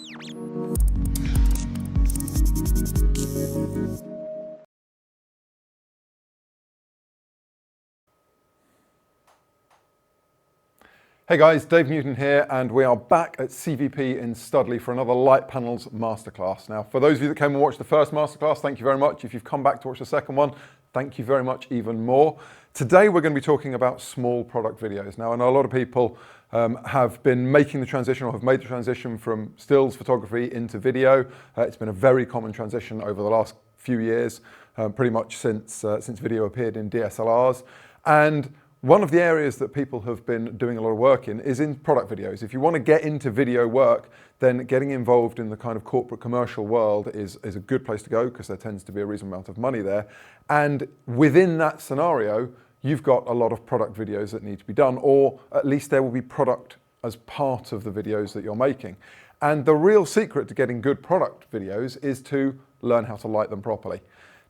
Hey guys, Dave Newton here, and we are back at CVP in Studley for another LitePanels masterclass. Now, for those of you that came and watched the first masterclass, thank you very much. If you've come back to watch the second one, thank you very much even more. Today we're going to be talking about small product videos. Now, I know a lot of people have been making the transition or have made the transition from stills photography into video. It's been a very common transition over the last few years, pretty much since video appeared in DSLRs. And one of the areas that people have been doing a lot of work in is in product videos. If you want to get into video work, then getting involved in the kind of corporate commercial world is a good place to go, because there tends to be a reasonable amount of money there. And within that scenario, you've got a lot of product videos that need to be done, or at least there will be product as part of the videos that you're making. And the real secret to getting good product videos is to learn how to light them properly.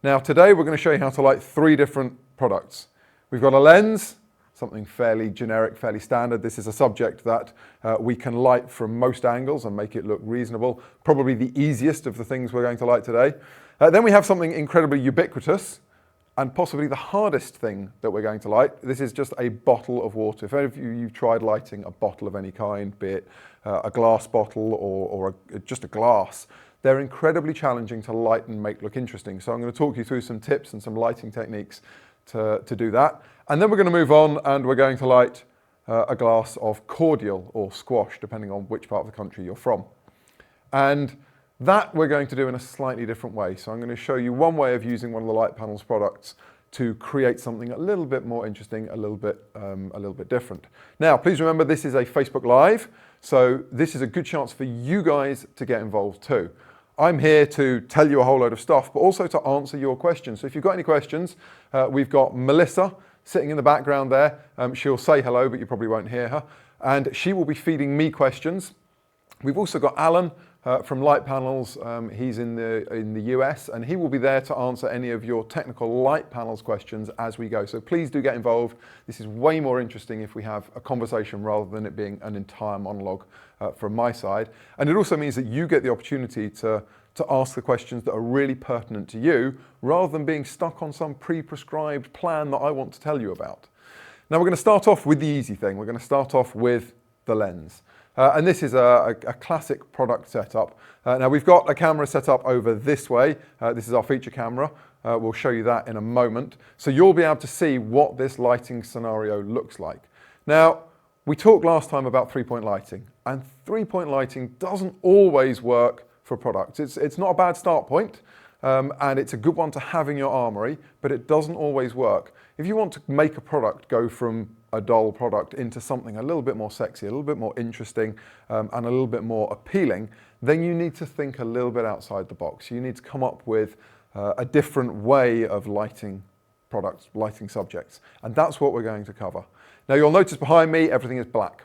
Now, today we're going to show you how to light 3 different products. We've got a lens, something fairly generic, fairly standard. This is a subject that we can light from most angles and make it look reasonable. Probably the easiest of the things we're going to light today. Then we have something incredibly ubiquitous and possibly the hardest thing that we're going to light. This is just a bottle of water. If any of you've tried lighting a bottle of any kind, be it a glass bottle or just a glass, they're incredibly challenging to light and make look interesting. So I'm going to talk you through some tips and some lighting techniques to do that. And then we're going to move on and we're going to light a glass of cordial or squash, depending on which part of the country you're from. And that we're going to do in a slightly different way. So I'm going to show you one way of using one of the LitePanels products to create something a little bit more interesting, a little bit different. Now, please remember, this is a Facebook Live, so this is a good chance for you guys to get involved too. I'm here to tell you a whole load of stuff, but also to answer your questions. So if you've got any questions, we've got Melissa sitting in the background there. She'll say hello, but you probably won't hear her. And she will be feeding me questions. We've also got Alan from LitePanels. He's in the US, and he will be there to answer any of your technical LitePanels questions as we go. So please do get involved. This is way more interesting if we have a conversation rather than it being an entire monologue from my side. And it also means that you get the opportunity to ask the questions that are really pertinent to you, rather than being stuck on some pre-prescribed plan that I want to tell you about. Now we're going to start off with the easy thing. We're going to start off with the lens. And this is a classic product setup. Now we've got a camera set up over this way. This is our feature camera. We'll show you that in a moment. So you'll be able to see what this lighting scenario looks like. Now, we talked last time about 3-point lighting, and 3-point lighting doesn't always work for products. It's not a bad start point, and it's a good one to have in your armory, but it doesn't always work. If you want to make a product go from a dull product into something a little bit more sexy, a little bit more interesting, and a little bit more appealing, then you need to think a little bit outside the box. You need to come up with a different way of lighting products, lighting subjects, and that's what we're going to cover. Now you'll notice behind me, everything is black.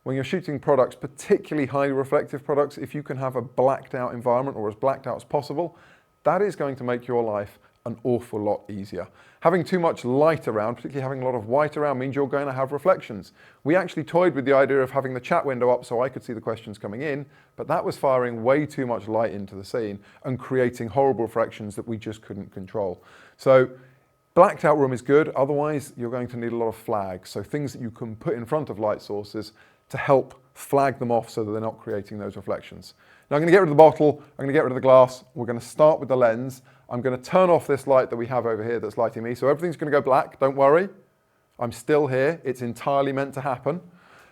When you're shooting products, particularly highly reflective products, if you can have a blacked out environment, or as blacked out as possible, that is going to make your life an awful lot easier. Having too much light around, particularly having a lot of white around, means you're going to have reflections. We actually toyed with the idea of having the chat window up so I could see the questions coming in, but that was firing way too much light into the scene and creating horrible reflections that we just couldn't control. So blacked out room is good, otherwise you're going to need a lot of flags, so things that you can put in front of light sources to help flag them off so that they're not creating those reflections. Now I'm going to get rid of the bottle, I'm going to get rid of the glass, we're going to start with the lens. I'm going to turn off this light that we have over here that's lighting me, so everything's going to go black, don't worry. I'm still here, it's entirely meant to happen.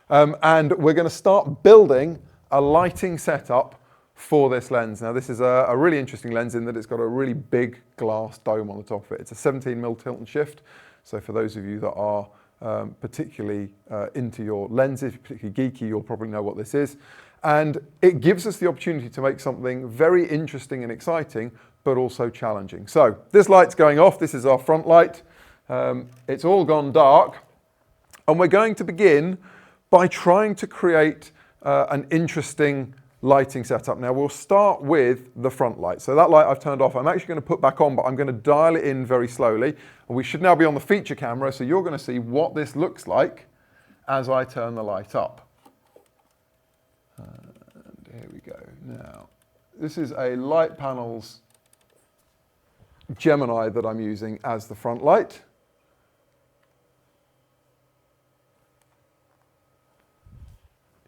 And we're going to start building a lighting setup for this lens. Now this is a really interesting lens in that it's got a really big glass dome on the top of it. It's a 17mm tilt and shift, so for those of you that are particularly into your lenses, particularly geeky, you'll probably know what this is. And it gives us the opportunity to make something very interesting and exciting, but also challenging. So this light's going off, this is our front light. It's all gone dark, and we're going to begin by trying to create an interesting lighting setup. Now we'll start with the front light. So that light I've turned off, I'm actually going to put back on, but I'm going to dial it in very slowly. And we should now be on the feature camera, so you're going to see what this looks like as I turn the light up. And here we go. Now, this is a LitePanels Gemini that I'm using as the front light.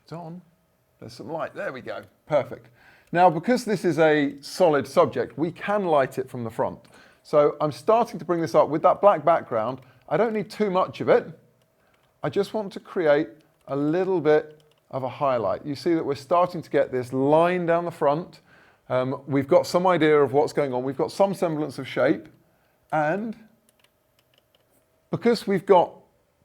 It's on. There's some light. There we go. Perfect. Now, because this is a solid subject, we can light it from the front. So I'm starting to bring this up with that black background. I don't need too much of it. I just want to create a little bit of a highlight. You see that we're starting to get this line down the front. We've got some idea of what's going on. We've got some semblance of shape. And because we've got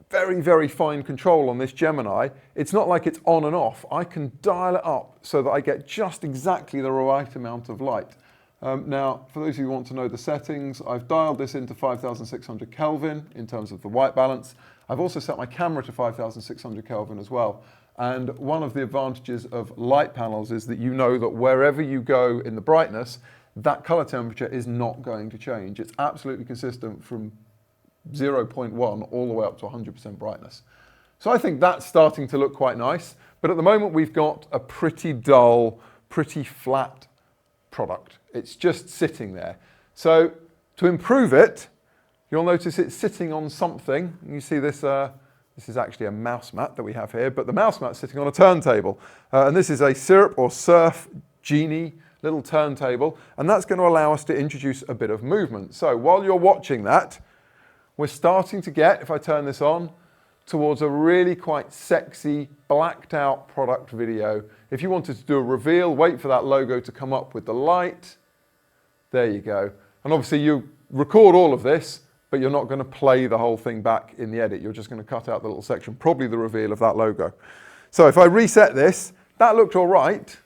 very, very fine control on this Gemini, it's not like it's on and off. I can dial it up so that I get just exactly the right amount of light. Now, for those of you who want to know the settings, I've dialed this into 5,600 Kelvin in terms of the white balance. I've also set my camera to 5,600 Kelvin as well. And one of the advantages of LitePanels is that you know that wherever you go in the brightness, that color temperature is not going to change. It's absolutely consistent from 0.1 all the way up to 100% brightness. So I think that's starting to look quite nice. But at the moment, we've got a pretty dull, pretty flat product. It's just sitting there. So to improve it, you'll notice it's sitting on something. You see this, this is actually a mouse mat that we have here, but the mouse mat's sitting on a turntable. And this is a syrup or surf genie little turntable, and that's going to allow us to introduce a bit of movement. So while you're watching that, we're starting to get, if I turn this on, towards a really quite sexy, blacked out product video. If you wanted to do a reveal, wait for that logo to come up with the light. There you go. And obviously you record all of this, but you're not going to play the whole thing back in the edit. You're just going to cut out the little section, probably the reveal of that logo. So if I reset this, that looked all right,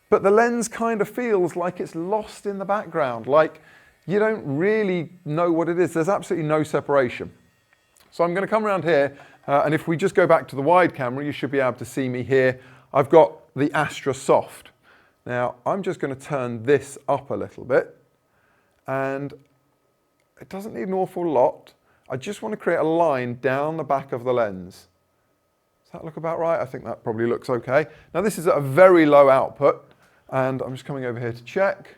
but the lens kind of feels like it's lost in the background, like you don't really know what it is. There's absolutely no separation. So I'm going to come around here, and if we just go back to the wide camera, you should be able to see me here. I've got the Astra Soft. Now, I'm just going to turn this up a little bit, and it doesn't need an awful lot. I just want to create a line down the back of the lens. Does that look about right? I think that probably looks okay. Now, this is at a very low output, and I'm just coming over here to check.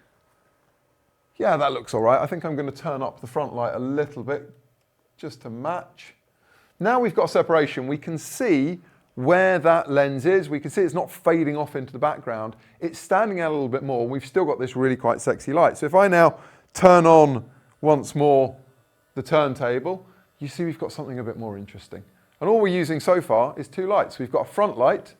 Yeah, that looks all right. I think I'm going to turn up the front light a little bit just to match. Now we've got separation. We can see where that lens is. We can see it's not fading off into the background. It's standing out a little bit more. We've still got this really quite sexy light. So if I now turn on once more the turntable, you see we've got something a bit more interesting. And all we're using so far is two lights. We've got a front light,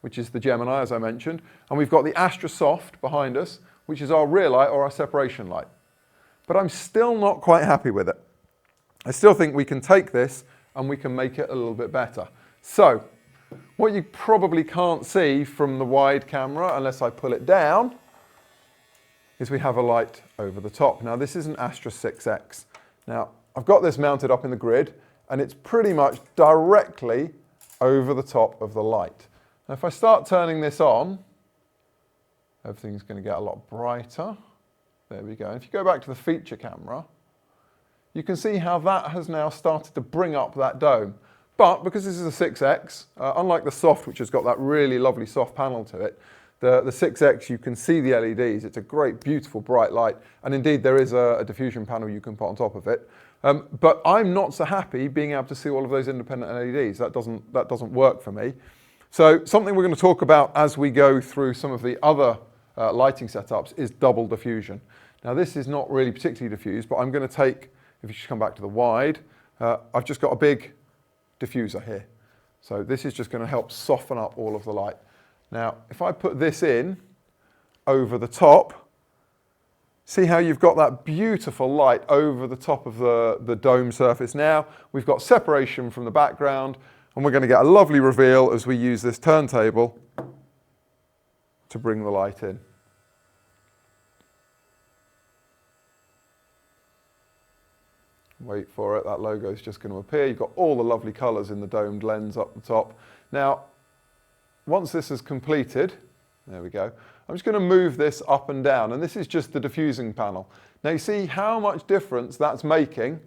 which is the Gemini, as I mentioned, and we've got the Astra Soft behind us, which is our rear light or our separation light. But I'm still not quite happy with it. I still think we can take this and we can make it a little bit better. So, what you probably can't see from the wide camera, unless I pull it down, is we have a light over the top. Now, this is an Astra 6X. Now, I've got this mounted up in the grid, and it's pretty much directly over the top of the light. Now, if I start turning this on, everything's going to get a lot brighter. There we go. And if you go back to the feature camera, you can see how that has now started to bring up that dome. But because this is a 6X, unlike the Soft, which has got that really lovely soft panel to it, the 6X, you can see the LEDs. It's a great, beautiful, bright light. And indeed, there is a diffusion panel you can put on top of it. But I'm not so happy being able to see all of those independent LEDs. That doesn't work for me. So something we're going to talk about as we go through some of the other lighting setups is double diffusion. Now, this is not really particularly diffused, but I'm going to take, if you just come back to the wide, I've just got a big diffuser here. So this is just going to help soften up all of the light. Now, if I put this in over the top, see how you've got that beautiful light over the top of the dome surface now. We've got separation from the background, and we're going to get a lovely reveal as we use this turntable to bring the light in. Wait for it, that logo is just going to appear. You've got all the lovely colours in the domed lens up the top. Now, once this is completed, there we go, I'm just going to move this up and down, and this is just the diffusing panel. Now you see how much difference that's making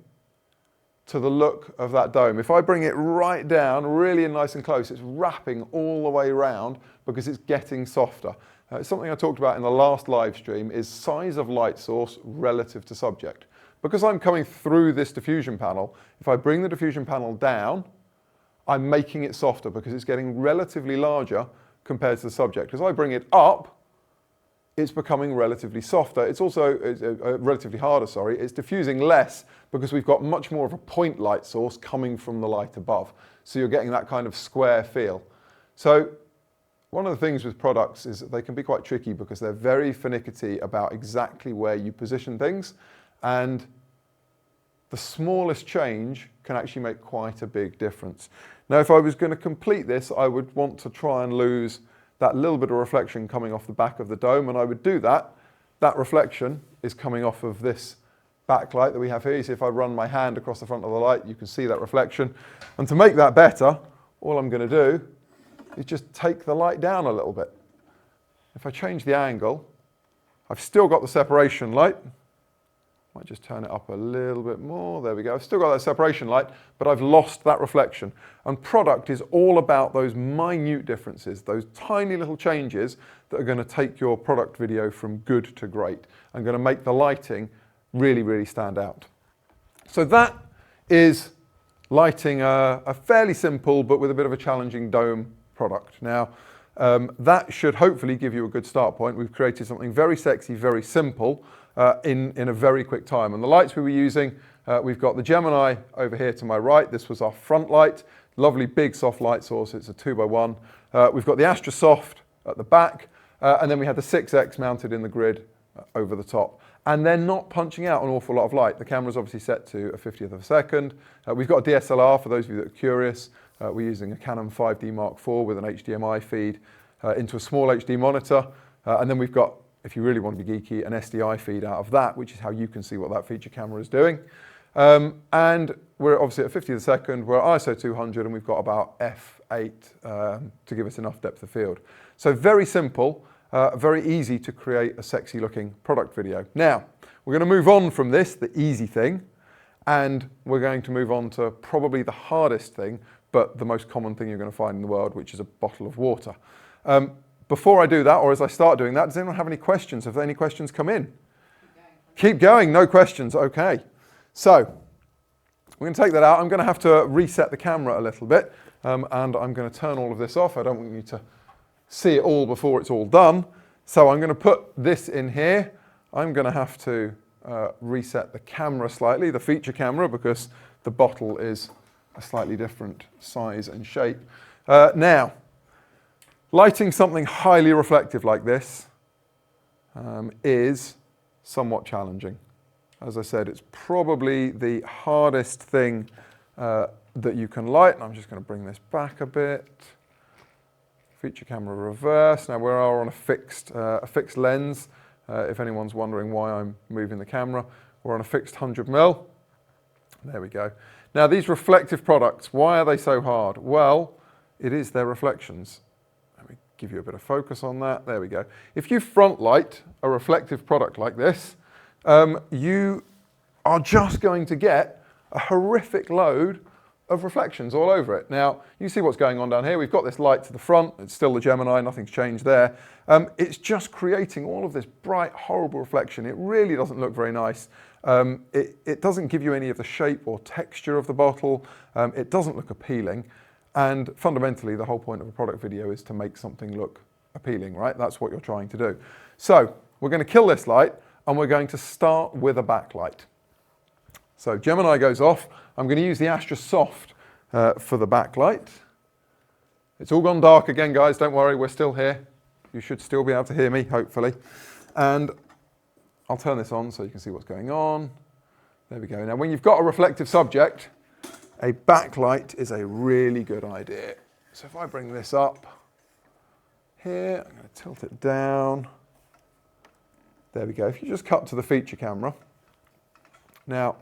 to the look of that dome. If I bring it right down, really nice and close, it's wrapping all the way around because it's getting softer. It's something I talked about in the last live stream, is size of light source relative to subject. Because I'm coming through this diffusion panel, if I bring the diffusion panel down, I'm making it softer because it's getting relatively larger compared to the subject. As I bring it up, it's becoming relatively softer. It's also relatively harder, sorry. It's diffusing less because we've got much more of a point light source coming from the light above. So you're getting that kind of square feel. So one of the things with products is that they can be quite tricky because they're very finicky about exactly where you position things. And the smallest change can actually make quite a big difference. Now, if I was going to complete this, I would want to try and lose that little bit of reflection coming off the back of the dome, and I would do that. That reflection is coming off of this backlight that we have here. You see if I run my hand across the front of the light, you can see that reflection. And to make that better, all I'm going to do is just take the light down a little bit. If I change the angle, I've still got the separation light. Might just turn it up a little bit more. There we go. I've still got that separation light, but I've lost that reflection. And product is all about those minute differences, those tiny little changes that are going to take your product video from good to great and going to make the lighting really, really stand out. So that is lighting a fairly simple, but with a bit of a challenging dome product. Now, that should hopefully give you a good start point. We've created something very sexy, very simple, in a very quick time. And the lights we were using, we've got the Gemini over here to my right. This was our front light, lovely big soft light source. It's a 2x1. We've got the Astra Soft at the back, and then we had the 6X mounted in the grid over the top. And they're not punching out an awful lot of light. The camera's obviously set to a 50th of a second. We've got a DSLR for those of you that are curious. We're using a Canon 5D Mark IV with an HDMI feed into a small HD monitor. And then we've got, if you really want to be geeky, an SDI feed out of that, which is how you can see what that feature camera is doing. And we're obviously at 50th of a second, we're at ISO 200, and we've got about f8 to give us enough depth of field. So very simple, very easy to create a sexy looking product video. Now, we're going to move on from this, the easy thing, and we're going to move on to probably the hardest thing, but the most common thing you're going to find in the world, which is a bottle of water. Before I do that, or as I start doing that, does anyone have any questions? Have any questions come in? Keep going, no questions, okay. So, we're going to take that out. I'm going to have to reset the camera a little bit, and I'm going to turn all of this off. I don't want you to see it all before it's all done. So I'm going to put this in here. I'm going to have to reset the camera slightly, the feature camera, because the bottle is a slightly different size and shape. Now, lighting something highly reflective like this is somewhat challenging. As I said, it's probably the hardest thing that you can light. And I'm just going to bring this back a bit. Feature camera reverse. Now we are on a fixed lens. If anyone's wondering why I'm moving the camera, we're on a fixed 100mm. There we go. Now these reflective products, why are they so hard? Well, it is their reflections. Let me give you a bit of focus on that. There we go. If you front light a reflective product like this, you are just going to get a horrific load of reflections all over it. Now, you see what's going on down here. We've got this light to the front. It's still the Gemini, nothing's changed there. It's just creating all of this bright, horrible reflection. It really doesn't look very nice. It doesn't give you any of the shape or texture of the bottle. It doesn't look appealing. And fundamentally, the whole point of a product video is to make something look appealing, right? That's what you're trying to do. So, we're going to kill this light, and we're going to start with a backlight. So Gemini goes off. I'm going to use the Astra Soft for the backlight. It's all gone dark again, guys. Don't worry, we're still here. You should still be able to hear me, hopefully. And I'll turn this on so you can see what's going on. There we go. Now, when you've got a reflective subject, a backlight is a really good idea. So if I bring this up here, I'm going to tilt it down. There we go. If you just cut to the feature camera. Now,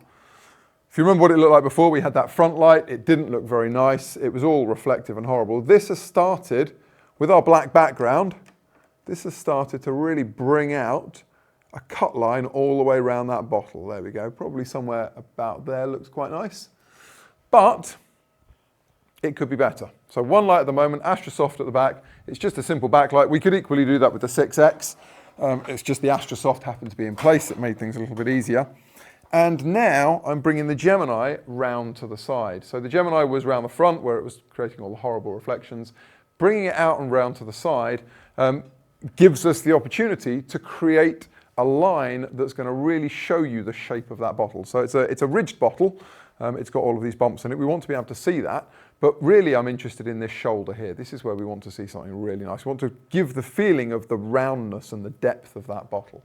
if you remember what it looked like before, we had that front light. It didn't look very nice. It was all reflective and horrible. This has started, with our black background, this has started to really bring out a cut line all the way around that bottle. There we go. Probably somewhere about there looks quite nice. But it could be better. So one light at the moment, Astrosoft at the back. It's just a simple backlight. We could equally do that with the 6X. It's just the Astrosoft happened to be in place. It made things a little bit easier. And now I'm bringing the Gemini round to the side. So the Gemini was round the front where it was creating all the horrible reflections. Bringing it out and round to the side gives us the opportunity to create a line that's going to really show you the shape of that bottle. So it's a ridged bottle. It's got all of these bumps in it. We want to be able to see that. But really, I'm interested in this shoulder here. This is where we want to see something really nice. We want to give the feeling of the roundness and the depth of that bottle.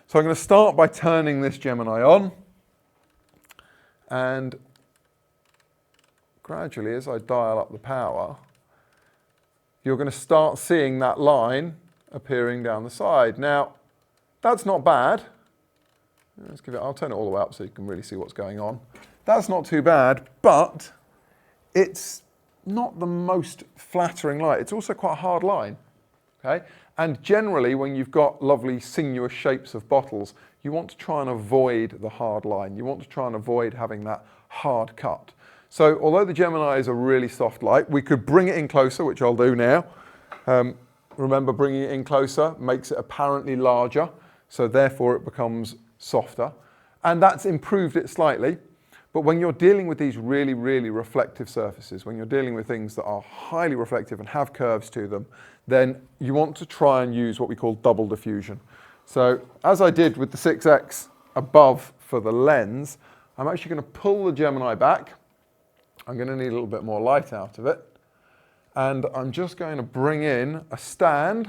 So I'm going to start by turning this Gemini on. And gradually, as I dial up the power, you're going to start seeing that line appearing down the side. Now, that's not bad. I'll turn it all the way up so you can really see what's going on. That's not too bad, but it's not the most flattering light. It's also quite a hard line, okay? And generally, when you've got lovely sinuous shapes of bottles, you want to try and avoid the hard line. You want to try and avoid having that hard cut. So although the Gemini is a really soft light, we could bring it in closer, which I'll do now. Remember, bringing it in closer makes it apparently larger, so therefore it becomes softer. And that's improved it slightly. But when you're dealing with these really, really reflective surfaces, when you're dealing with things that are highly reflective and have curves to them, then you want to try and use what we call double diffusion. So as I did with the 6X above for the lens, I'm actually going to pull the Gemini back. I'm going to need a little bit more light out of it. And I'm just going to bring in a stand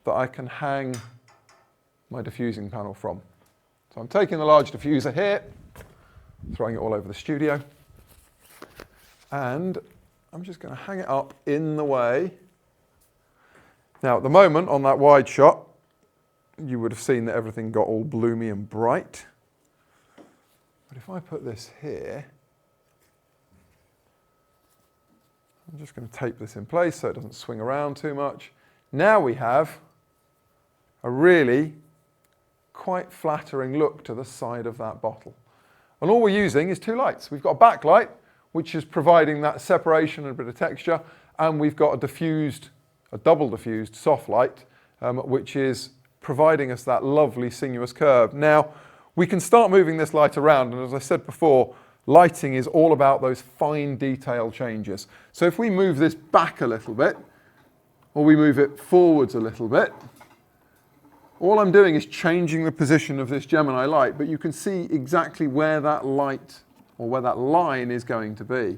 that I can hang my diffusing panel from. So I'm taking the large diffuser here, throwing it all over the studio. And I'm just going to hang it up in the way. Now, at the moment, on that wide shot, you would have seen that everything got all bloomy and bright. But if I put this here, I'm just going to tape this in place so it doesn't swing around too much. Now we have a really quite flattering look to the side of that bottle. And all we're using is two lights. We've got a backlight, which is providing that separation and a bit of texture, and we've got a double diffused soft light, which is providing us that lovely sinuous curve. Now, we can start moving this light around, and as I said before, lighting is all about those fine detail changes. So if we move this back a little bit, or we move it forwards a little bit, all I'm doing is changing the position of this Gemini light, but you can see exactly where that light or where that line is going to be.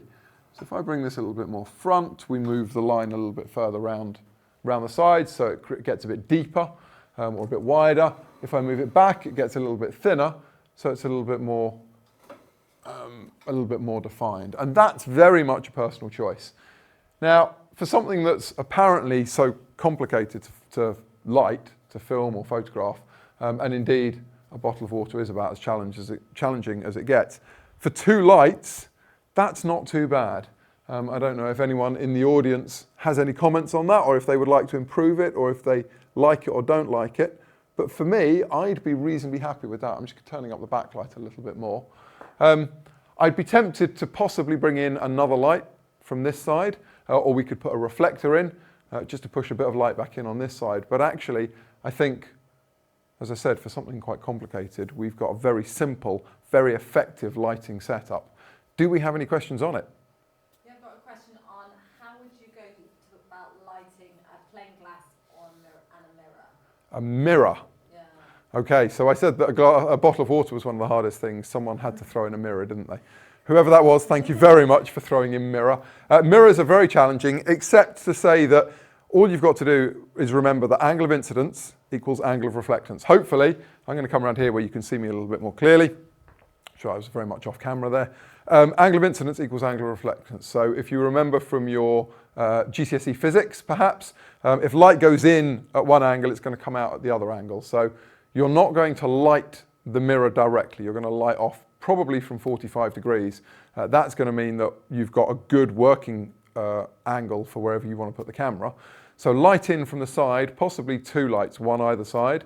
So if I bring this a little bit more front, we move the line a little bit further round the sides so it gets a bit deeper or a bit wider. If I move it back, it gets a little bit thinner, so it's a little bit more defined. And that's very much a personal choice. Now, for something that's apparently so complicated to light, to film or photograph, and indeed a bottle of water is about as challenging as it gets. For two lights, that's not too bad. I don't know if anyone in the audience has any comments on that, or if they would like to improve it, or if they like it or don't like it. But for me, I'd be reasonably happy with that. I'm just turning up the backlight a little bit more. I'd be tempted to possibly bring in another light from this side, or we could put a reflector in, just to push a bit of light back in on this side. But actually, I think, as I said, for something quite complicated, we've got a very simple, very effective lighting setup. Do we have any questions on it? Yeah, I've got a question on how would you go about lighting a plain glass and a mirror? A mirror? Yeah. Okay, so I said that a bottle of water was one of the hardest things. Someone had to throw in a mirror, didn't they? Whoever that was, thank you very much for throwing in mirror. Mirrors are very challenging, except to say that all you've got to do is remember that angle of incidence equals angle of reflectance. Hopefully, I'm going to come around here where you can see me a little bit more clearly. Sure, I was very much off camera there. Angle of incidence equals angle of reflectance. So if you remember from your GCSE physics, perhaps, if light goes in at one angle, it's going to come out at the other angle. So you're not going to light the mirror directly. You're going to light off probably from 45 degrees. That's going to mean that you've got a good working angle for wherever you want to put the camera. So light in from the side, possibly two lights, one either side.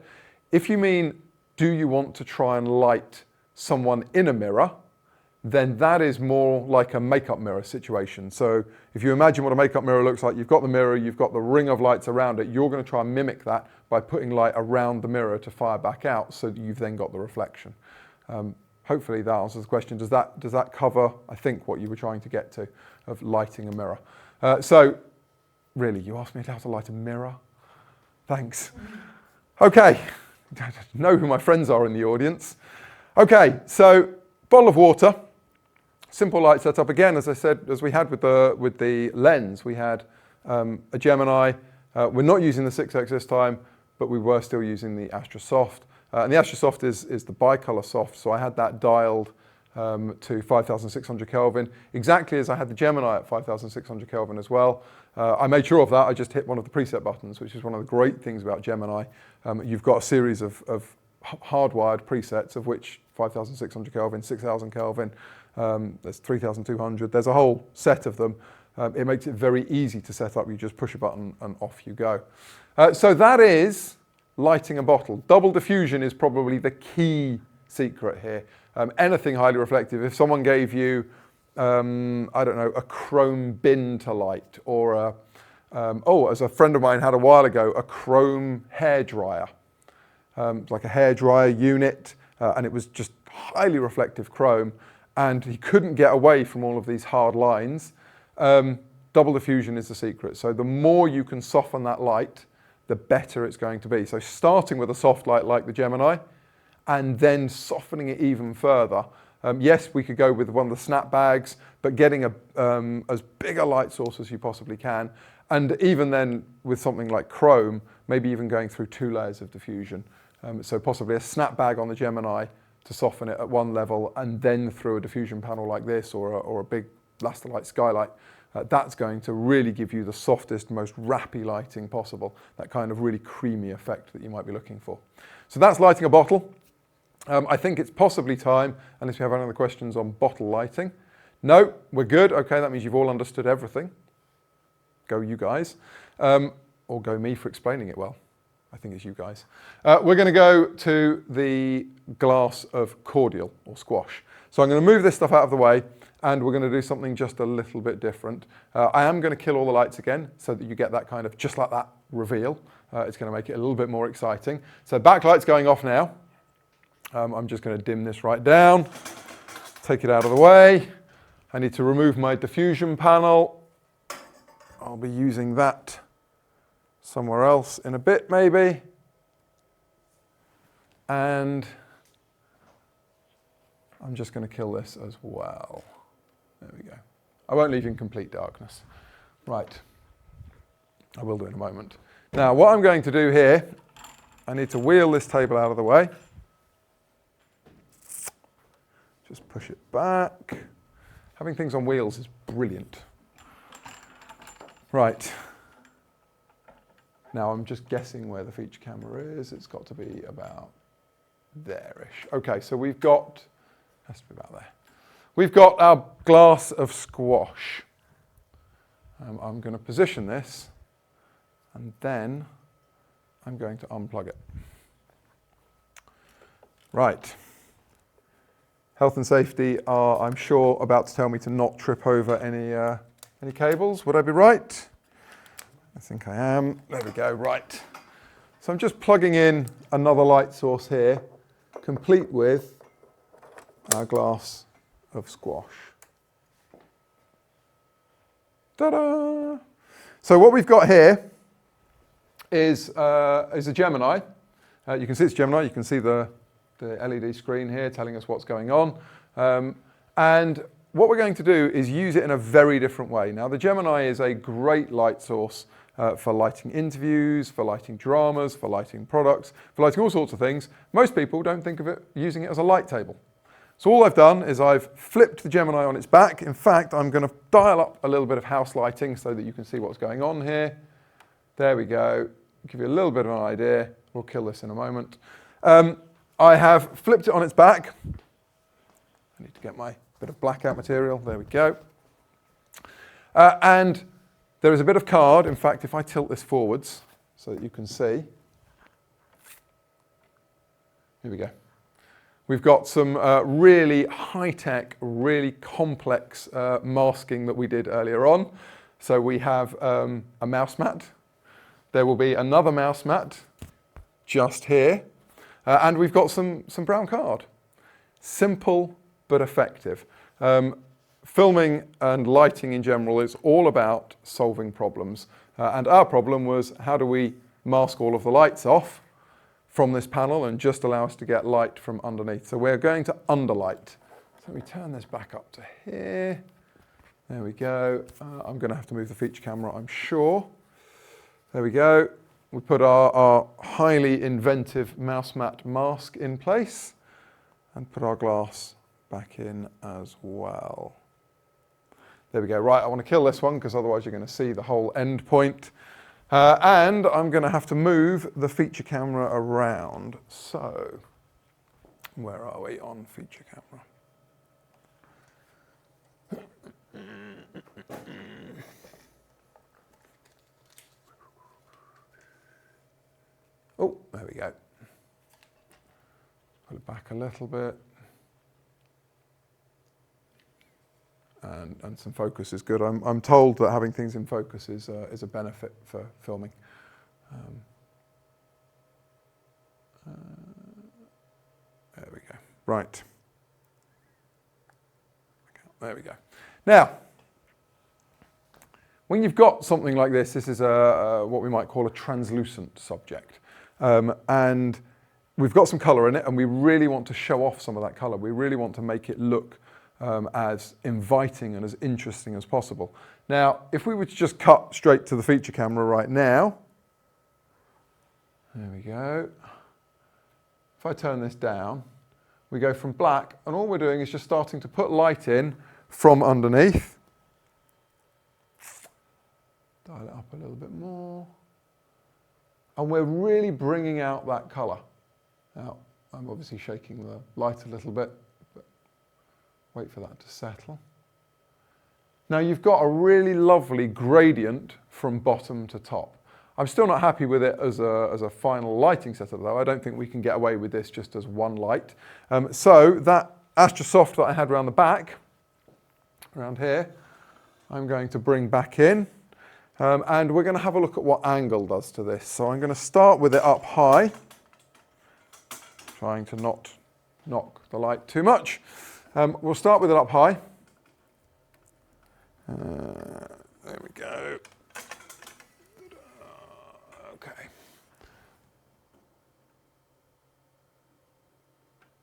If you mean, do you want to try and light someone in a mirror, then that is more like a makeup mirror situation. So if you imagine what a makeup mirror looks like, you've got the mirror, you've got the ring of lights around it, you're going to try and mimic that by putting light around the mirror to fire back out so that you've then got the reflection. Hopefully that answers the question. Does that cover, I think, what you were trying to get to, of lighting a mirror? So really, you asked me how to light a mirror? Thanks. Okay, I know who my friends are in the audience. Okay, so bottle of water. Simple light setup. Again, as I said, as we had with the lens, we had a Gemini. We're not using the 6X this time, but we were still using the Astra Soft. And the Astra Soft is the bicolor soft, so I had that dialed to 5,600 Kelvin, exactly as I had the Gemini at 5,600 Kelvin as well. I made sure of that. I just hit one of the preset buttons, which is one of the great things about Gemini. You've got a series of hardwired presets, of which 5,600 Kelvin, 6,000 Kelvin, there's 3,200. There's a whole set of them. It makes it very easy to set up. You just push a button and off you go. So that is lighting a bottle. Double diffusion is probably the key secret here. Anything highly reflective, if someone gave you, I don't know, a chrome bin to light, or as a friend of mine had a while ago, a chrome hairdryer, like a hairdryer unit, and it was just highly reflective chrome, and he couldn't get away from all of these hard lines. Double diffusion is the secret. So the more you can soften that light, the better it's going to be. So starting with a soft light like the Gemini, and then softening it even further. Yes, we could go with one of the snap bags, but getting as big a light source as you possibly can. And even then, with something like chrome, maybe even going through 2 layers of diffusion. So possibly a snap bag on the Gemini to soften it at one level, and then through a diffusion panel like this, or a big Lasterlight skylight. That's going to really give you the softest, most rappy lighting possible, that kind of really creamy effect that you might be looking for. So that's lighting a bottle. I think it's possibly time, unless we have any other questions on bottle lighting. No, we're good. Okay, that means you've all understood everything. Go you guys. Or go me for explaining it well. I think it's you guys. We're going to go to the glass of cordial, or squash. So I'm going to move this stuff out of the way, and we're going to do something just a little bit different. I am going to kill all the lights again, so that you get that kind of, just like that, reveal. It's going to make it a little bit more exciting. So backlight's going off now. I'm just going to dim this right down, take it out of the way. I need to remove my diffusion panel. I'll be using that somewhere else in a bit, maybe. And I'm just going to kill this as well. There we go. I won't leave you in complete darkness. Right. I will do in a moment. Now, what I'm going to do here, I need to wheel this table out of the way. Just push it back. Having things on wheels is brilliant. Right. Now I'm just guessing where the feature camera is. It's got to be about there-ish. Okay, so we've got, has to be about there. We've got our glass of squash. I'm going to position this, and then I'm going to unplug it. Right. Health and safety are, I'm sure, about to tell me to not trip over any cables. Would I be right? I think I am. There we go, right. So I'm just plugging in another light source here, complete with our glass of squash. Ta-da! So what we've got here is a Gemini. You can see it's Gemini. You can see the LED screen here telling us what's going on. And what we're going to do is use it in a very different way. Now, the Gemini is a great light source for lighting interviews, for lighting dramas, for lighting products, for lighting all sorts of things. Most people don't think of it using it as a light table. So all I've done is I've flipped the Gemini on its back. In fact, I'm going to dial up a little bit of house lighting so that you can see what's going on here. There we go. Give you a little bit of an idea. We'll kill this in a moment. I have flipped it on its back. I need to get my bit of blackout material. There we go. And there is a bit of card. In fact, if I tilt this forwards so that you can see. Here we go. We've got some really high-tech, really complex masking that we did earlier on. So we have a mouse mat. There will be another mouse mat just here. And we've got some brown card. Simple but effective. Filming and lighting in general is all about solving problems. And our problem was, how do we mask all of the lights off from this panel and just allow us to get light from underneath? So we're going to underlight. So let me turn this back up to here. There we go. I'm going to have to move the feature camera, I'm sure. There we go. We put our highly inventive mouse mat mask in place and put our glass back in as well. There we go. Right, I want to kill this one because otherwise you're going to see the whole end point. And I'm going to have to move the feature camera around. So, where are we on feature camera? Oh, there we go. Pull it back a little bit. And some focus is good. I'm told that having things in focus is a benefit for filming. There we go. Right. There we go. Now, when you've got something like this is what we might call a translucent subject. And we've got some colour in it, and we really want to show off some of that colour. We really want to make it look as inviting and as interesting as possible. Now, if we were to just cut straight to the feature camera right now, there we go. If I turn this down, we go from black, and all we're doing is just starting to put light in from underneath. Dial it up a little bit more. And we're really bringing out that colour. Now, I'm obviously shaking the light a little bit. Wait for that to settle. Now you've got a really lovely gradient from bottom to top. I'm still not happy with it as a final lighting setup though. I don't think we can get away with this just as one light. So that Astrosoft that I had around the back, around here, I'm going to bring back in. And we're going to have a look at what angle does to this. So I'm going to start with it up high, trying to not knock the light too much. We'll start with it up high. There we go. Okay.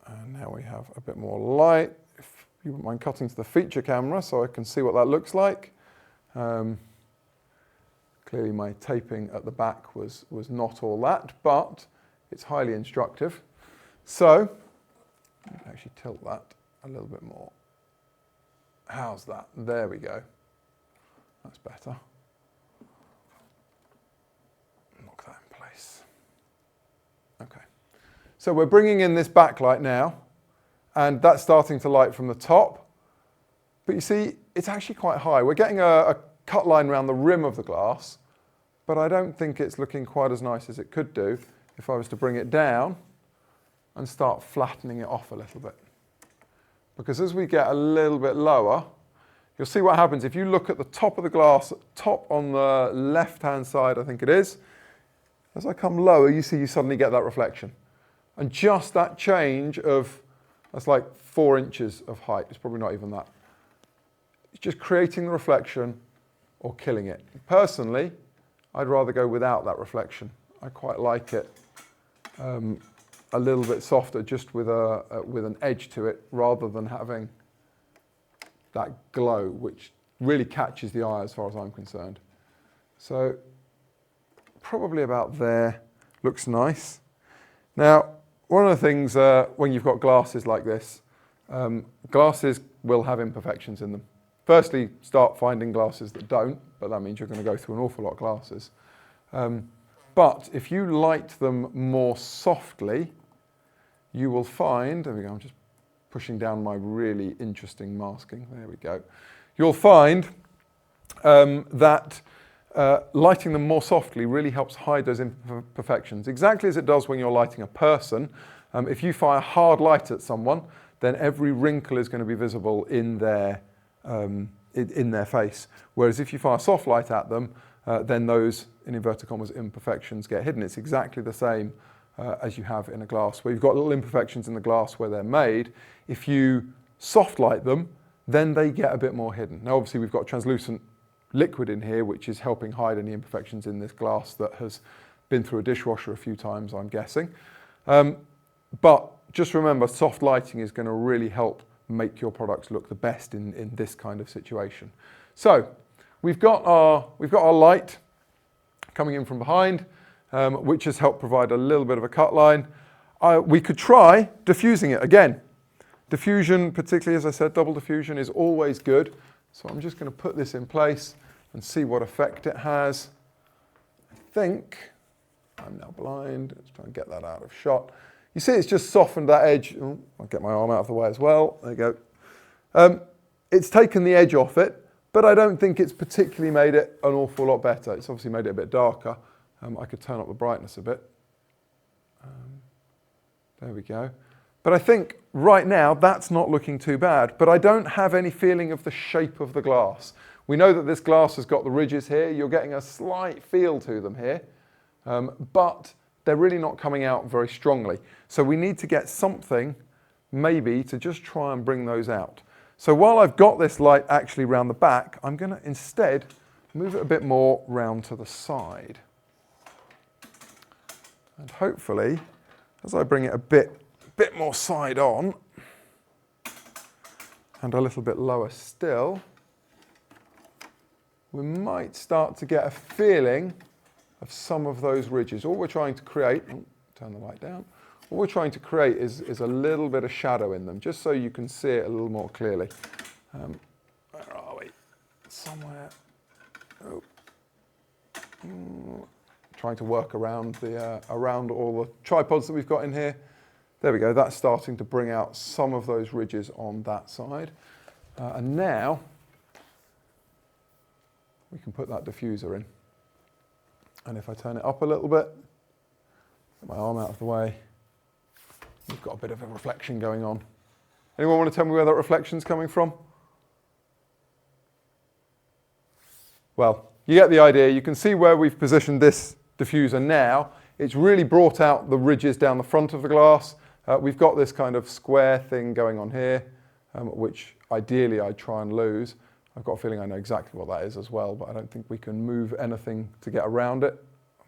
And now we have a bit more light. If you wouldn't mind cutting to the feature camera so I can see what that looks like. Clearly my taping at the back was not all that, but it's highly instructive. So, actually tilt that a little bit more. How's that? There we go. That's better. Lock that in place. Okay. So we're bringing in this backlight now, and that's starting to light from the top. But you see, it's actually quite high. We're getting a cut line around the rim of the glass, but I don't think it's looking quite as nice as it could do if I was to bring it down and start flattening it off a little bit. Because as we get a little bit lower, you'll see what happens. If you look at the top of the glass, top on the left-hand side, I think it is, as I come lower, you see you suddenly get that reflection. And just that change of, that's like 4 inches of height. It's probably not even that. It's just creating the reflection or killing it. Personally, I'd rather go without that reflection. I quite like it a little bit softer, just with an edge to it, rather than having that glow, which really catches the eye as far as I'm concerned. So probably about there, looks nice. Now, one of the things when you've got glasses like this, glasses will have imperfections in them. Firstly, start finding glasses that don't, but that means you're going to go through an awful lot of glasses. But if you light them more softly, you will find, there we go, I'm just pushing down my really interesting masking, there we go. You'll find that lighting them more softly really helps hide those imperfections, exactly as it does when you're lighting a person. If you fire hard light at someone, then every wrinkle is going to be visible in their face. Whereas if you fire soft light at them, then those, in inverted commas, imperfections get hidden. It's exactly the same as you have in a glass, where you've got little imperfections in the glass where they're made. If you soft light them, then they get a bit more hidden. Now, obviously, we've got translucent liquid in here, which is helping hide any imperfections in this glass that has been through a dishwasher a few times, I'm guessing. But just remember, soft lighting is going to really help make your products look the best in this kind of situation. So we've got our light coming in from behind, which has helped provide a little bit of a cut line. We could try diffusing it again. Diffusion, particularly as I said, double diffusion is always good. So I'm just going to put this in place and see what effect it has. I think, I'm now blind, let's try and get that out of shot. You see it's just softened that edge. Oh, I'll get my arm out of the way as well. There you go. It's taken the edge off it, but I don't think it's particularly made it an awful lot better. It's obviously made it a bit darker. I could turn up the brightness a bit. There we go. But I think right now that's not looking too bad, but I don't have any feeling of the shape of the glass. We know that this glass has got the ridges here. You're getting a slight feel to them here, but they're really not coming out very strongly. So we need to get something maybe to just try and bring those out. So while I've got this light actually round the back, I'm going to instead move it a bit more round to the side. And hopefully, as I bring it a bit more side on and a little bit lower still, we might start to get a feeling of some of those ridges. All we're trying to create, turn the light down, all we're trying to create is a little bit of shadow in them, just so you can see it a little more clearly. Where are we? Somewhere. Oh. Trying to work around around all the tripods that we've got in here. There we go, that's starting to bring out some of those ridges on that side. And now we can put that diffuser in. And if I turn it up a little bit, get my arm out of the way, we've got a bit of a reflection going on. Anyone want to tell me where that reflection's coming from? Well, you get the idea. You can see where we've positioned this diffuser now. It's really brought out the ridges down the front of the glass. We've got this kind of square thing going on here, which ideally I'd try and lose. I've got a feeling I know exactly what that is as well, but I don't think we can move anything to get around it.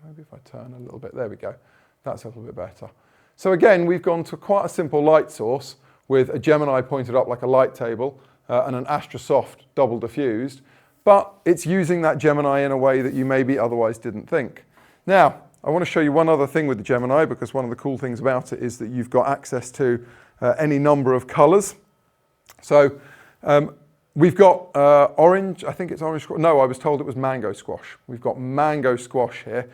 Maybe if I turn a little bit, there we go. That's a little bit better. So again, we've gone to quite a simple light source with a Gemini pointed up like a light table and an Astrosoft double diffused, but it's using that Gemini in a way that you maybe otherwise didn't think. Now, I want to show you one other thing with the Gemini, because one of the cool things about it is that you've got access to any number of colors. So we've got orange, I think it's orange squash. No, I was told it was mango squash. We've got mango squash here.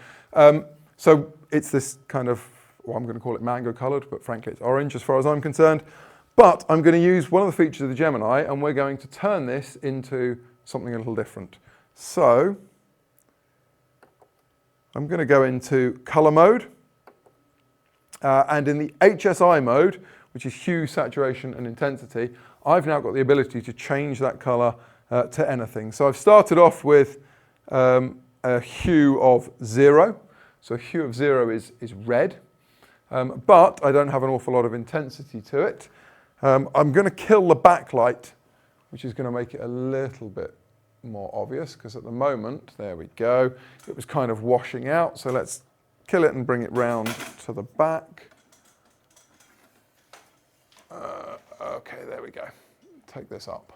So it's this kind of, well, I'm going to call it mango colored, but frankly it's orange as far as I'm concerned. But I'm going to use one of the features of the Gemini, and we're going to turn this into something a little different. So I'm going to go into color mode, and in the HSI mode, which is hue, saturation and intensity, I've now got the ability to change that color to anything. So I've started off with a hue of 0. So a hue of 0 is red, but I don't have an awful lot of intensity to it. I'm going to kill the backlight, which is going to make it a little bit more obvious, because at the moment, there we go, it was kind of washing out. So let's kill it and bring it round to the back. Okay, there we go. Take this up.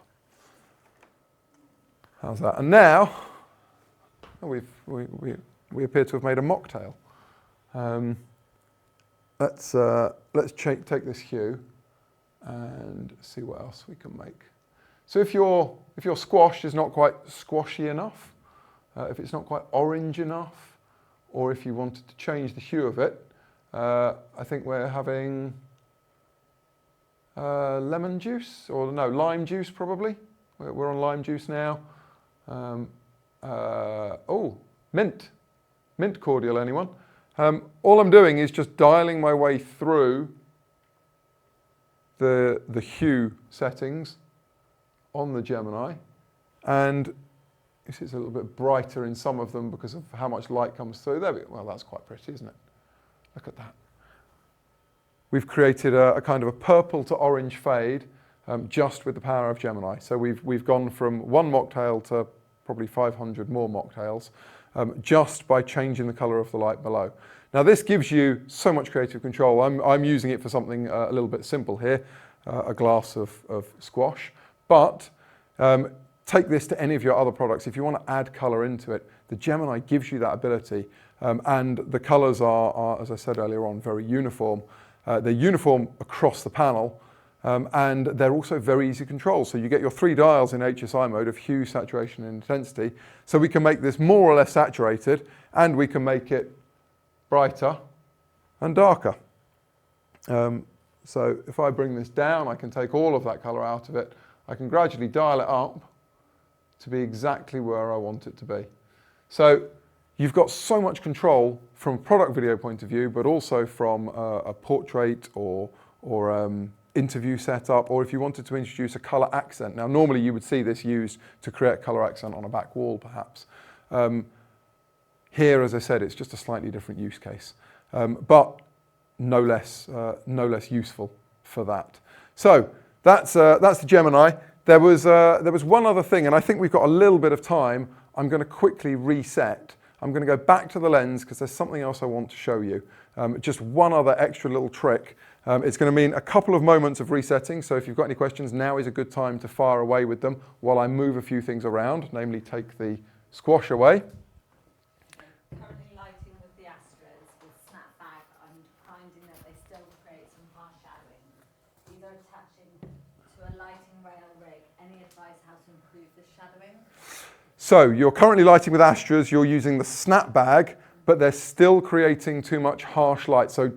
How's that? And now we appear to have made a mocktail. Let's take this hue and see what else we can make. So if your squash is not quite squashy enough, if it's not quite orange enough, or if you wanted to change the hue of it, I think we're having lemon juice, or no, lime juice probably. We're on lime juice now. Oh, mint cordial, anyone? All I'm doing is just dialing my way through the hue settings on the Gemini, and you see it's a little bit brighter in some of them because of how much light comes through. There we go. Well, that's quite pretty, isn't it? Look at that. We've created a kind of a purple to orange fade just with the power of Gemini. So we've gone from one mocktail to probably 500 more mocktails just by changing the color of the light below. Now this gives you so much creative control. I'm using it for something a little bit simple here, a glass of squash, but take this to any of your other products. If you want to add color into it, the Gemini gives you that ability, and the colors are, as I said earlier on, very uniform. They're uniform across the panel, and they're also very easy to control. So you get your 3 dials in HSI mode of hue, saturation, and intensity. So we can make this more or less saturated, and we can make it brighter and darker. So if I bring this down, I can take all of that color out of it. I can gradually dial it up to be exactly where I want it to be. So you've got so much control from a product video point of view, but also from a portrait or interview setup, or if you wanted to introduce a color accent. Now, normally you would see this used to create a color accent on a back wall, perhaps. Here, as I said, it's just a slightly different use case, but no less useful for that. So that's the Gemini. There was one other thing, and I think we've got a little bit of time. I'm going to quickly reset. I'm going to go back to the lens because there's something else I want to show you. Just one other extra little trick. It's going to mean a couple of moments of resetting. So if you've got any questions, now is a good time to fire away with them while I move a few things around, namely take the squash away. Currently lighting with the Astras with snapback. I'm finding that they still create some harsh shadowing. These are attaching to a lighting rail rig. Any advice how to improve the shadowing? So you're currently lighting with Astras, you're using the snap bag, but they're still creating too much harsh light. So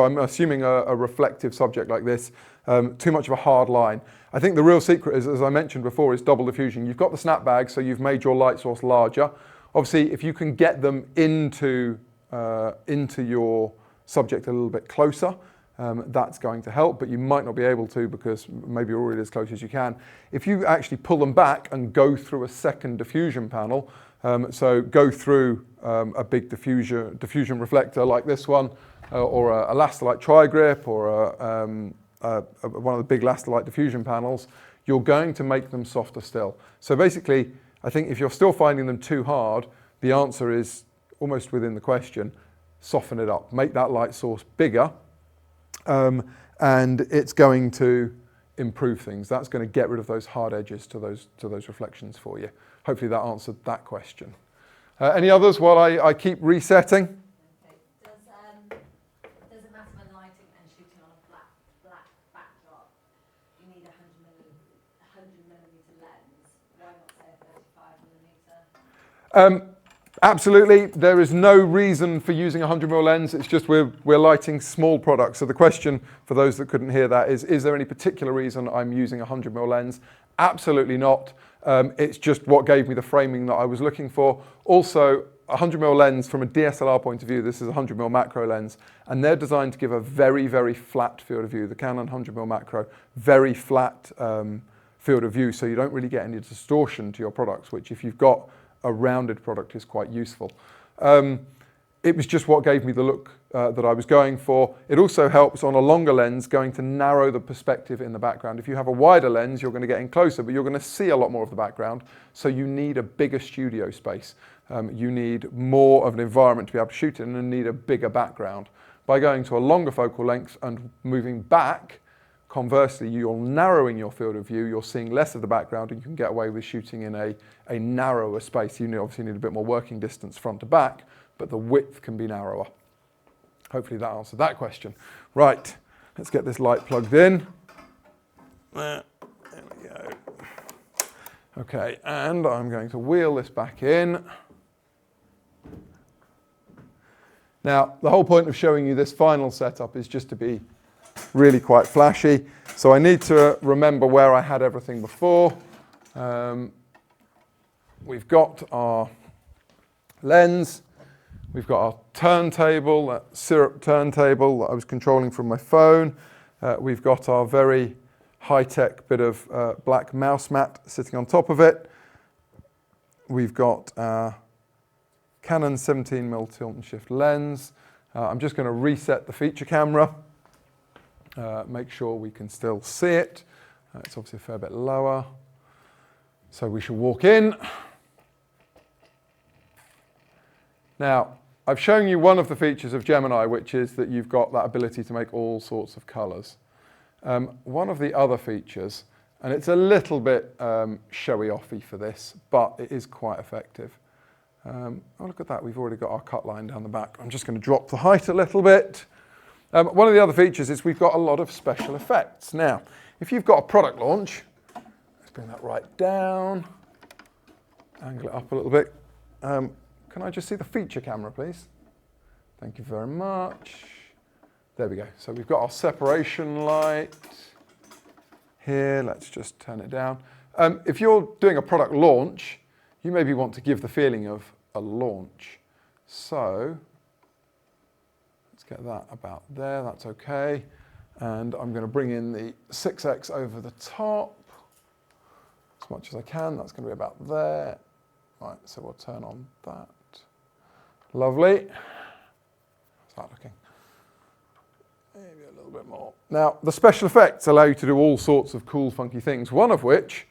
I'm assuming a reflective subject like this, too much of a hard line. I think the real secret is, as I mentioned before, is double diffusion. You've got the snap bag, so you've made your light source larger. Obviously, if you can get them into your subject a little bit closer, that's going to help, but you might not be able to because maybe you're already as close as you can. If you actually pull them back and go through a second diffusion panel, so go through a big diffusion reflector like this one, or a Lastalite tri-grip, or one of the big Lastalite diffusion panels, you're going to make them softer still. So basically, I think if you're still finding them too hard, the answer is almost within the question: soften it up, make that light source bigger. And it's going to improve things. That's going to get rid of those hard edges to those reflections for you. Hopefully that answered that question. Any others while I keep resetting? Okay. Does it matter when lighting and shooting on a black backdrop? You need a 100mm lens. Why not say a 35mm? Absolutely. There is no reason for using a 100mm lens. It's just we're lighting small products. So the question for those that couldn't hear that is there any particular reason I'm using a 100mm lens? Absolutely not. It's just what gave me the framing that I was looking for. Also, a 100mm lens from a DSLR point of view, this is a 100mm macro lens, and they're designed to give a very, very flat field of view. The Canon 100mm macro, very flat field of view, so you don't really get any distortion to your products, which if you've got a rounded product is quite useful. It was just what gave me the look that I was going for. It also helps on a longer lens going to narrow the perspective in the background. If you have a wider lens, you're going to get in closer, but you're going to see a lot more of the background. So you need a bigger studio space. You need more of an environment to be able to shoot in and need a bigger background. By going to a longer focal length and moving back, conversely, you're narrowing your field of view, you're seeing less of the background, and you can get away with shooting in a narrower space. You obviously need a bit more working distance front to back, but the width can be narrower. Hopefully that answered that question. Right, let's get this light plugged in. There we go. Okay, and I'm going to wheel this back in. Now, the whole point of showing you this final setup is just to be really quite flashy. So I need to remember where I had everything before. We've got our lens, we've got our turntable, that syrup turntable that I was controlling from my phone. We've got our very high-tech bit of black mouse mat sitting on top of it. We've got our Canon 17mm tilt and shift lens. I'm just going to reset the feature camera, make sure we can still see it. It's obviously a fair bit lower. So we shall walk in. Now, I've shown you one of the features of Gemini, which is that you've got that ability to make all sorts of colours. One of the other features, and it's a little bit showy-offy for this, but it is quite effective. Oh, look at that, we've already got our cut line down the back. I'm just going to drop the height a little bit. One of the other features is we've got a lot of special effects. Now, if you've got a product launch, let's bring that right down, angle it up a little bit. Can I just see the feature camera, please? Thank you very much. There we go. So we've got our separation light here. Let's just turn it down. If you're doing a product launch, you maybe want to give the feeling of a launch. So let's get that about there. That's okay. And I'm going to bring in the 6x over the top as much as I can. That's going to be about there. Right, so we'll turn on that. Lovely. How's that looking? Maybe a little bit more. Now, the special effects allow you to do all sorts of cool, funky things, one of which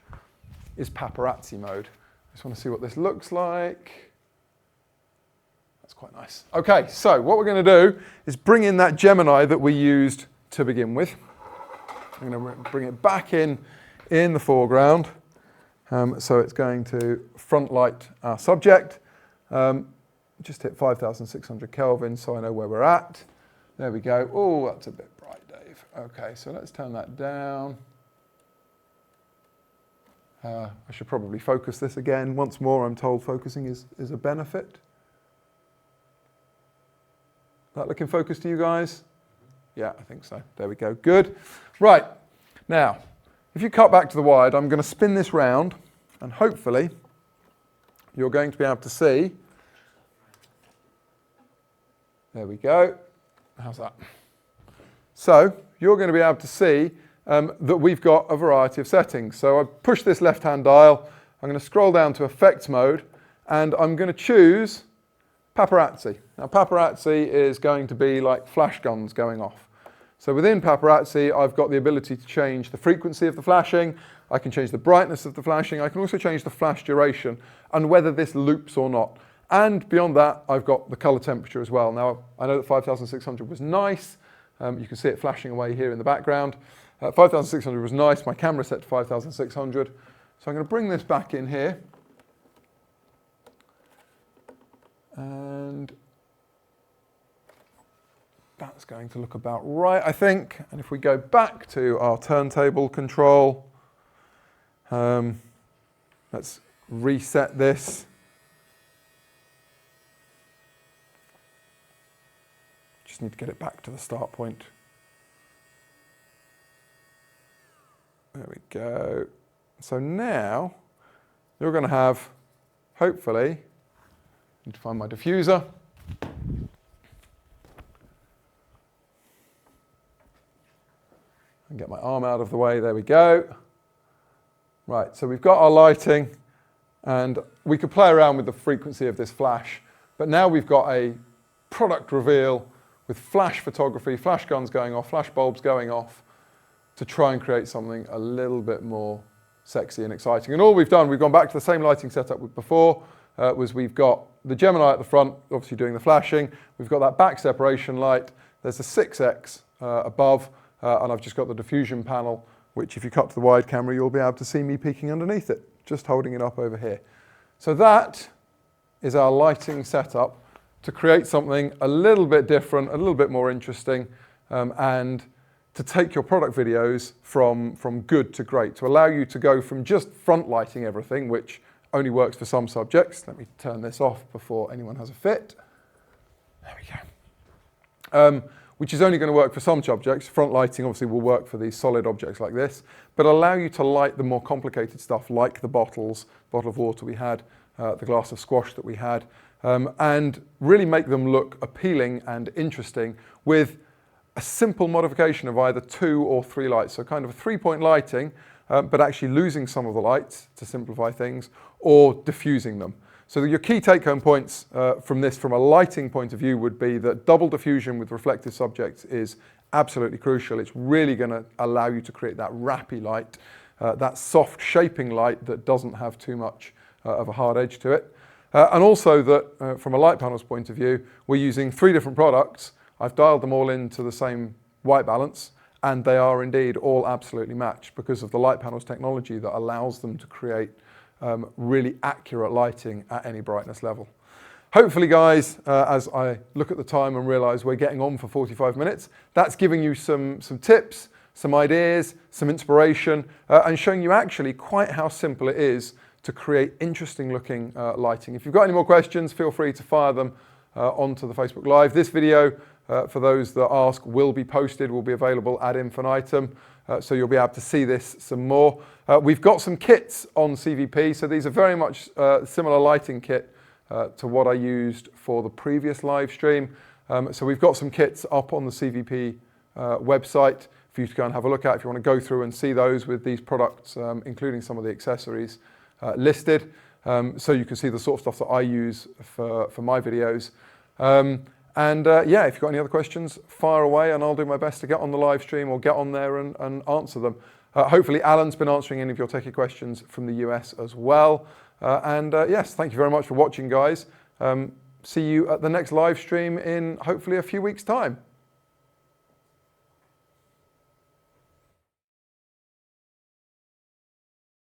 is paparazzi mode. I just want to see what this looks like. That's quite nice. Okay, so what we're going to do is bring in that Gemini that we used to begin with. I'm going to bring it back in the foreground. So it's going to front light our subject. Just hit 5,600 Kelvin so I know where we're at. There we go. Oh, that's a bit bright, Dave. Okay, so let's turn that down. I should probably focus this again. Once more, I'm told focusing is a benefit. That looking focus to you guys? Yeah, I think so. There we go. Good. Right. Now, if you cut back to the wide, I'm going to spin this round, and hopefully you're going to be able to see. There we go. How's that? So you're going to be able to see that we've got a variety of settings. So I push this left-hand dial. I'm going to scroll down to effects mode, and I'm going to choose paparazzi. Now, paparazzi is going to be like flash guns going off. So within paparazzi, I've got the ability to change the frequency of the flashing. I can change the brightness of the flashing. I can also change the flash duration and whether this loops or not. And beyond that, I've got the color temperature as well. Now, I know that 5,600 was nice. You can see it flashing away here in the background. 5,600 was nice. My camera set to 5,600. So I'm going to bring this back in here. And that's going to look about right, I think. And if we go back to our turntable control, let's reset this. Just need to get it back to the start point. There we go. So now you're going to have, hopefully, need to find my diffuser. And get my arm out of the way. There we go. Right, so we've got our lighting, and we could play around with the frequency of this flash, but now we've got a product reveal with flash photography, flash guns going off, flash bulbs going off, to try and create something a little bit more sexy and exciting. And all we've done, we've gone back to the same lighting setup with before, was we've got the Gemini at the front, obviously doing the flashing. We've got that back separation light. There's a 6x above, and I've just got the diffusion panel, which if you cut to the wide camera, you'll be able to see me peeking underneath it, just holding it up over here. So that is our lighting setup to create something a little bit different, a little bit more interesting, and to take your product videos from good to great, to allow you to go from just front lighting everything, which only works for some subjects. Let me turn this off before anyone has a fit. There we go. Which is only going to work for some subjects. Front lighting obviously will work for these solid objects like this, but allow you to light the more complicated stuff like the bottles, bottle of water we had, the glass of squash that we had, and really make them look appealing and interesting with a simple modification of either 2 or 3 lights. So kind of a 3-point lighting, but actually losing some of the lights to simplify things, or diffusing them. So your key take-home points from this, from a lighting point of view, would be that double diffusion with reflective subjects is absolutely crucial. It's really going to allow you to create that wrappy light, that soft shaping light that doesn't have too much of a hard edge to it. And also that from a LitePanels point of view, we're using 3 different products. I've dialed them all into the same white balance, and they are indeed all absolutely matched because of the LitePanels technology that allows them to create really accurate lighting at any brightness level. Hopefully, guys, as I look at the time and realise we're getting on for 45 minutes, that's giving you some tips, some ideas, some inspiration, and showing you actually quite how simple it is to create interesting looking lighting. If you've got any more questions, feel free to fire them onto the Facebook Live. This video, for those that ask, will be posted, will be available ad infinitum, so you'll be able to see this some more. We've got some kits on CVP, so these are very much similar lighting kit to what I used for the previous live stream. So we've got some kits up on the CVP website for you to go and have a look at if you want to go through and see those with these products, including some of the accessories listed. So you can see the sort of stuff that I use for my videos. Yeah, if you've got any other questions, fire away and I'll do my best to get on the live stream or get on there and answer them. Hopefully Alan's been answering any of your techie questions from the US as well. Yes, thank you very much for watching, guys. See you at the next live stream in hopefully a few weeks' time.